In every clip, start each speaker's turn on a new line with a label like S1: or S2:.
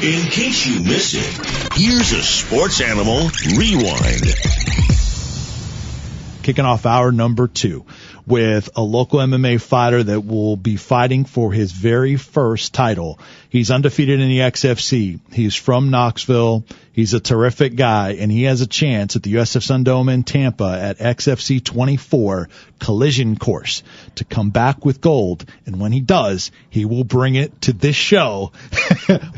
S1: In case you miss it, here's a Sports Animal Rewind.
S2: Kicking off hour number 2 with a local MMA fighter that will be fighting for his very first title. He's undefeated in the XFC. He's from Knoxville. He's a terrific guy, and he has a chance at the USF Sun Dome in Tampa at XFC 24 Collision Course to come back with gold. And when he does, he will bring it to this show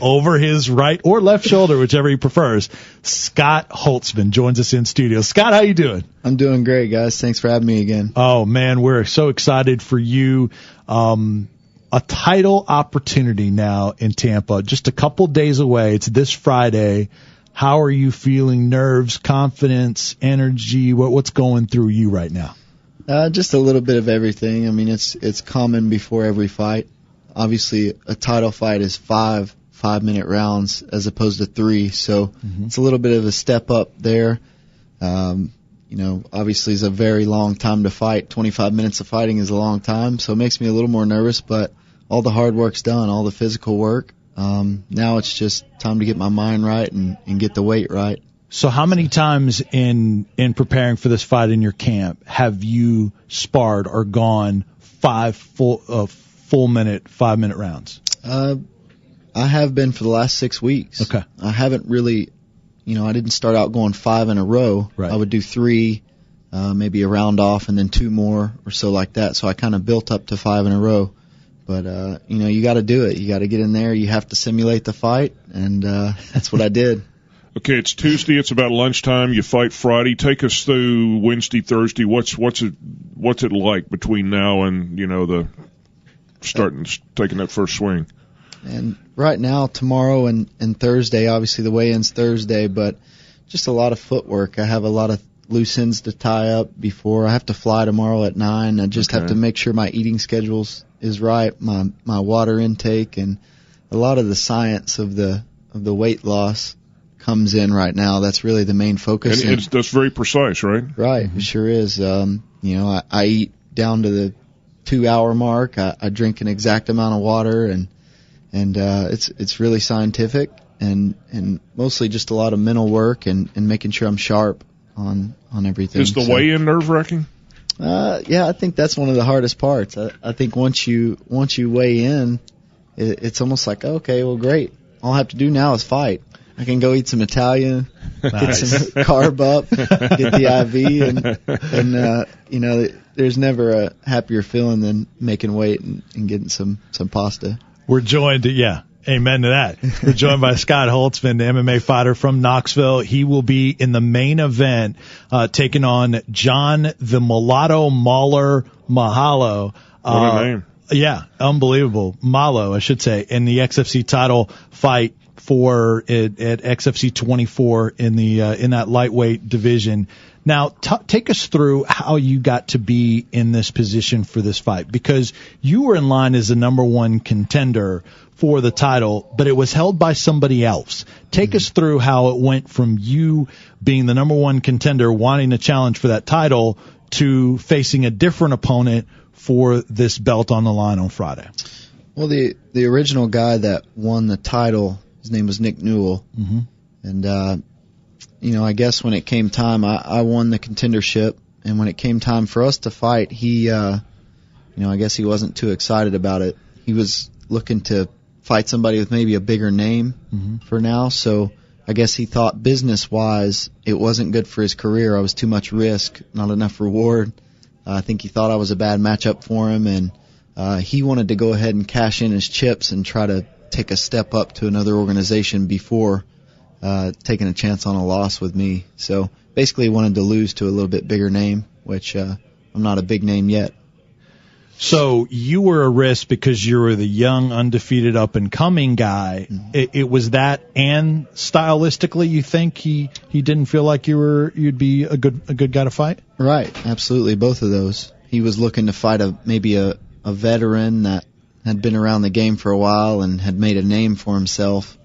S2: over his right or left shoulder, whichever he prefers. Scott Holtzman joins us in studio. Scott, how you doing?
S3: I'm doing great, guys. Thanks for having me again.
S2: Oh, man, we're so excited for you. A title opportunity now in Tampa, just a couple days away. It's this Friday. How are you feeling? Nerves, confidence, energy? What's going through you right now?
S3: Just a little bit of everything. I mean, it's common before every fight. Obviously, a title fight is 5-minute rounds as opposed to 3, so it's a little bit of a step up there. Obviously it's a very long time to fight. 25 minutes of fighting is a long time, so it makes me a little more nervous, but all the hard work's done, all the physical work. Now it's just time to get my mind right and get the weight right.
S2: So how many times in preparing for this fight in your camp have you sparred or gone 5-minute rounds?
S3: I have been for the last 6 weeks.
S2: Okay.
S3: I haven't really, I didn't start out going 5 in a row.
S2: Right.
S3: I would do 3, maybe a round off, and then 2 more or so like that. So I kind of built up to 5 in a row. But, you got to do it. You got to get in there. You have to simulate the fight, and that's what I did.
S4: Okay, it's Tuesday. It's about lunchtime. You fight Friday. Take us through Wednesday, Thursday. What's it like between now and the taking that first swing?
S3: And right now, tomorrow and Thursday, obviously the weigh-in's Thursday, but just a lot of footwork. I have a lot of loose ends to tie up before. I have to fly tomorrow at 9. I just have to make sure my eating schedules is right, my water intake, and a lot of the science of the weight loss comes in right now. That's really the main focus.
S4: And that's very precise, right?
S3: Right, it sure is. I eat down to the 2-hour mark. I drink an exact amount of water, and it's really scientific and mostly just a lot of mental work and making sure I'm sharp on everything.
S4: Is the weigh-in nerve-wracking?
S3: Yeah, I think that's one of the hardest parts. I think once you weigh in, it's almost like, okay, well, great. All I have to do now is fight. I can go eat some Italian, get some carb up, get the IV, and there's never a happier feeling than making weight and getting some pasta.
S2: We're joined, amen to that. We're joined by Scott Holtzman, the MMA fighter from Knoxville. He will be in the main event, taking on John the Mulatto Mauler Mahalo.
S4: What a name.
S2: Yeah, unbelievable. Malo, I should say, in the XFC title fight at XFC 24 in that lightweight division. Now, take us through how you got to be in this position for this fight, because you were in line as the number 1 contender for the title, but it was held by somebody else. Take us through how it went from you being the number 1 contender, wanting a challenge for that title, to facing a different opponent for this belt on the line on Friday.
S3: Well, the original guy that won the title, his name was Nick Newell, and I guess when it came time, I won the contendership, and when it came time for us to fight, he, I guess he wasn't too excited about it. He was looking to fight somebody with maybe a bigger name for now, so I guess he thought business-wise it wasn't good for his career. I was too much risk, not enough reward. I think he thought I was a bad matchup for him, and he wanted to go ahead and cash in his chips and try to take a step up to another organization before taking a chance on a loss with me. So basically he wanted to lose to a little bit bigger name, which I'm not a big name yet.
S2: So you were a risk because you were the young, undefeated, up-and-coming guy. It was that, and stylistically, you think he didn't feel like you'd be a good guy to fight?
S3: Right, absolutely, both of those. He was looking to fight maybe a veteran that had been around the game for a while and had made a name for himself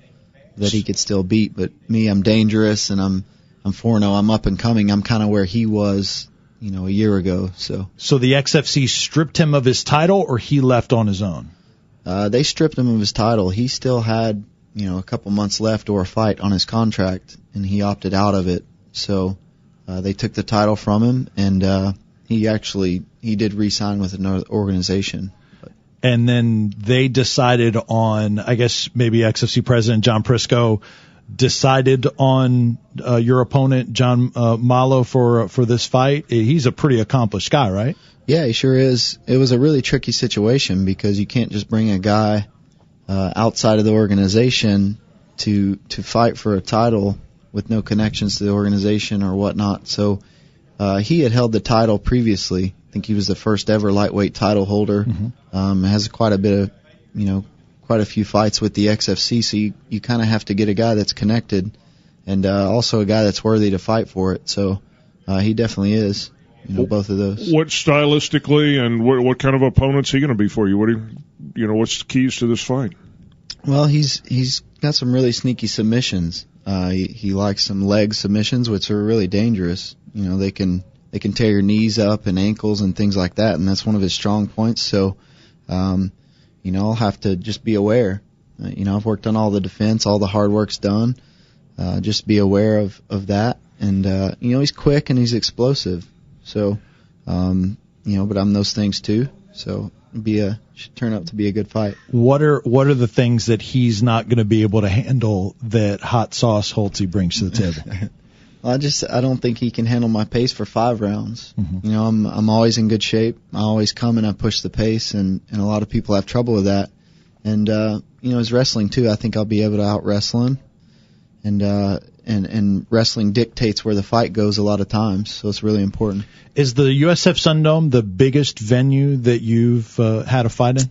S3: that he could still beat. But me, I'm dangerous, and I'm 4-0. I'm up and coming. I'm kind of where he was, a year ago. So
S2: the XFC stripped him of his title, or he left on his own?
S3: They stripped him of his title. He still had a couple months left or a fight on his contract, and he opted out of it. So they took the title from him, and he did re-sign with another organization.
S2: And then they decided on, I guess maybe XFC president John Prisco decided on your opponent John Malo for this fight. He's a pretty accomplished guy, right?
S3: Yeah, he sure is. It was a really tricky situation because you can't just bring a guy outside of the organization to fight for a title with no connections to the organization or whatnot. So he had held the title previously. I think he was the first ever lightweight title holder. Mm-hmm. Has quite a few fights with the XFC, so you kind of have to get a guy that's connected and also a guy that's worthy to fight for it. So he definitely is, both of those.
S4: What stylistically and what kind of opponent's he going to be for you? What's the keys to this fight?
S3: Well, he's got some really sneaky submissions. He likes some leg submissions, which are really dangerous. They can tear your knees up and ankles and things like that, and that's one of his strong points. So, I'll have to just be aware. I've worked on all the defense, all the hard work's done. Just be aware of that. And, he's quick and he's explosive. So, but I'm those things too. So should turn out to be a good fight.
S2: What are the things that he's not going to be able to handle that Hot Sauce Holtzy brings to the table?
S3: I don't think he can handle my pace for 5 rounds.
S2: Mm-hmm.
S3: I'm always in good shape. I always come and I push the pace, and a lot of people have trouble with that. And his wrestling too. I think I'll be able to out wrestle him. And wrestling dictates where the fight goes a lot of times, so it's really important.
S2: Is the USF Sundome the biggest venue that you've had a fight in?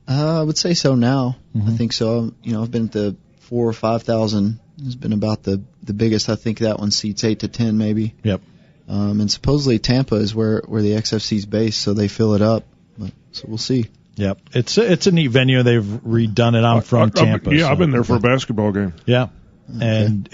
S3: I would say so now.
S2: Mm-hmm.
S3: I think so. I've been to 4,000 or 5,000. It's been about the biggest. I think that one seats 8 to 10 maybe.
S2: Yep.
S3: And supposedly Tampa is where the XFC's based, so they fill it up. So we'll see.
S2: Yep. It's a neat venue. They've redone it. I'm from Tampa.
S4: I've been there for a basketball game.
S2: Yeah. Okay. And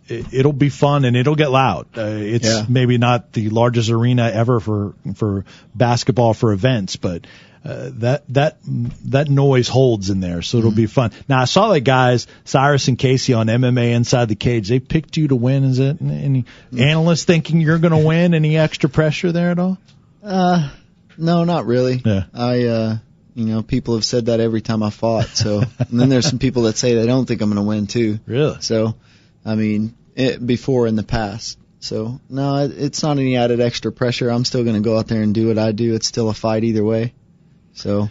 S2: it'll be fun and it'll get loud. It's maybe not the largest arena ever for basketball for events, but that noise holds in there, so it'll be fun. Now I saw that guys Cyrus and Casey on MMA Inside the Cage. They picked you to win. Is it any analysts thinking you're going to win? Any extra pressure there at all?
S3: No, not really.
S2: Yeah.
S3: People have said that every time I fought. So, and then there's some people that say they don't think I'm going to win too.
S2: Really?
S3: So, before in the past. So, no, it's not any added extra pressure. I'm still going to go out there and do what I do. It's still a fight either way. So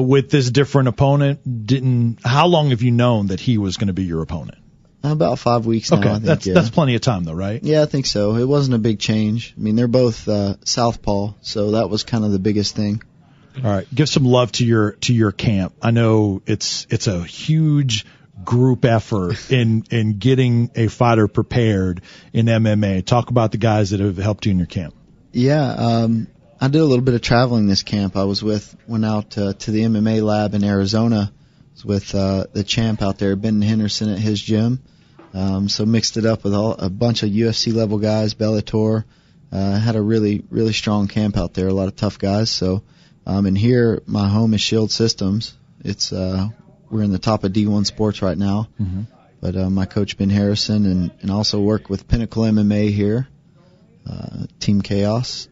S2: with this different opponent, how long have you known that he was going to be your opponent?
S3: About 5 weeks now.
S2: Okay,
S3: I think,
S2: that's plenty of time though, right?
S3: Yeah, I think so. It wasn't a big change. They're both southpaw, so that was kind of the biggest thing.
S2: All right, give some love to your camp. I know it's a huge group effort in getting a fighter prepared in MMA. Talk about the guys that have helped you in your camp.
S3: Yeah, I did a little bit of traveling this camp. I went out to the MMA lab in Arizona. I was with the champ out there, Ben Henderson, at his gym. So mixed it up with a bunch of UFC level guys, Bellator. Had a really, really strong camp out there, a lot of tough guys. So, and here, my home is Shield Systems. We're in the top of D1 Sports right now. Mm-hmm. But my coach, Ben Harrison, and also work with Pinnacle MMA here, Team Chaos,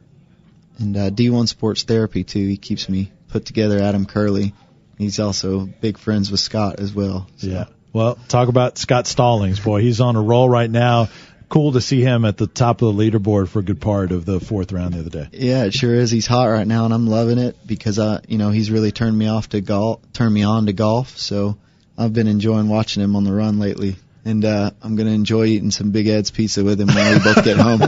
S3: and D1 Sports Therapy, too. He keeps me put together, Adam Curley. He's also big friends with Scott as well. So.
S2: Yeah. Well, talk about Scott Stallings, boy. He's on a roll right now. Cool to see him at the top of the leaderboard for a good part of the 4th round the other day.
S3: Yeah, it sure is. He's hot right now, and I'm loving it because he's really turned me on to golf. So I've been enjoying watching him on the run lately, and I'm going to enjoy eating some Big Ed's pizza with him when we both get home.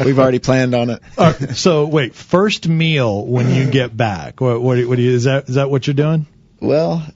S3: We've already planned on it.
S2: So wait, first meal when you get back. What is that what you're doing?
S3: Well,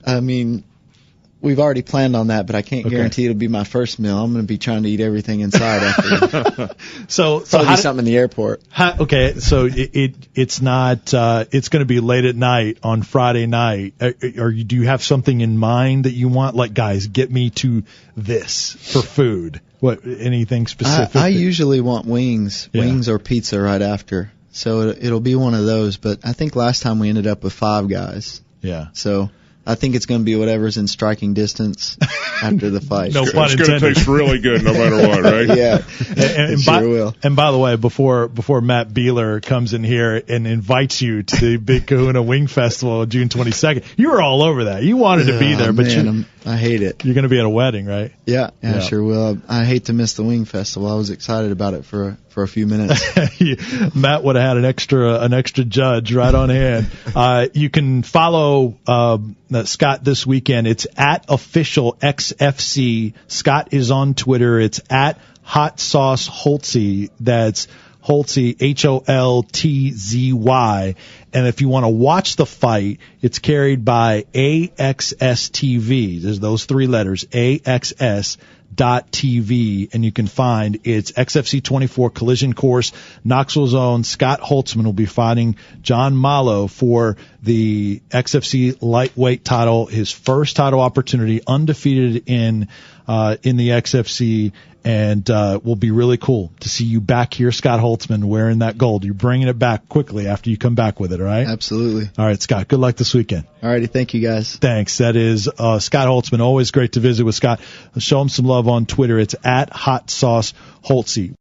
S3: we've already planned on that, but I can't guarantee it'll be my first meal. I'm going to be trying to eat everything inside after.
S2: so
S3: probably something in the airport.
S2: So it's not. It's going to be late at night on Friday night. Do you have something in mind that you want? Like, guys, get me to this for food. What? Anything specific?
S3: I usually want wings or pizza right after. So it'll be one of those. But I think last time we ended up with 5 guys.
S2: Yeah.
S3: So I think it's going to be whatever's in striking distance after the fight.
S2: No pun
S4: It's
S2: intended.
S4: going to taste really good no matter what, right?
S3: Yeah,
S2: And
S3: sure will.
S2: And by the way, before Matt Beeler comes in here and invites you to the Big Kahuna Wing Festival June 22nd, you were all over that. You wanted to be there, but
S3: I hate it.
S2: you're going to be at a wedding, right?
S3: Yeah, I sure will. I hate to miss the Wing Festival. I was excited about it for a few minutes.
S2: Matt would have had an extra judge right on hand. You can follow Scott this weekend. It's at official XFC. Scott is on Twitter. It's at Hot Sauce Holtzy. That's Holtzy, Holtzy. And if you want to watch the fight, it's carried by AXS TV. There's those three letters, AXS.TV, and you can find it's XFC 24 Collision Course, Knoxville's own Scott Holtzman will be fighting John Malo for the XFC lightweight title, his first title opportunity, undefeated in the XFC, and will be really cool to see you back here, Scott Holtzman, wearing that gold. You're bringing it back quickly after you come back with it, all right?
S3: Absolutely.
S2: All right, Scott, good luck this weekend.
S3: All righty, thank you guys.
S2: Thanks. That is Scott Holtzman. Always great to visit with Scott. Show him some love on Twitter. It's at Hot Sauce Holtzy.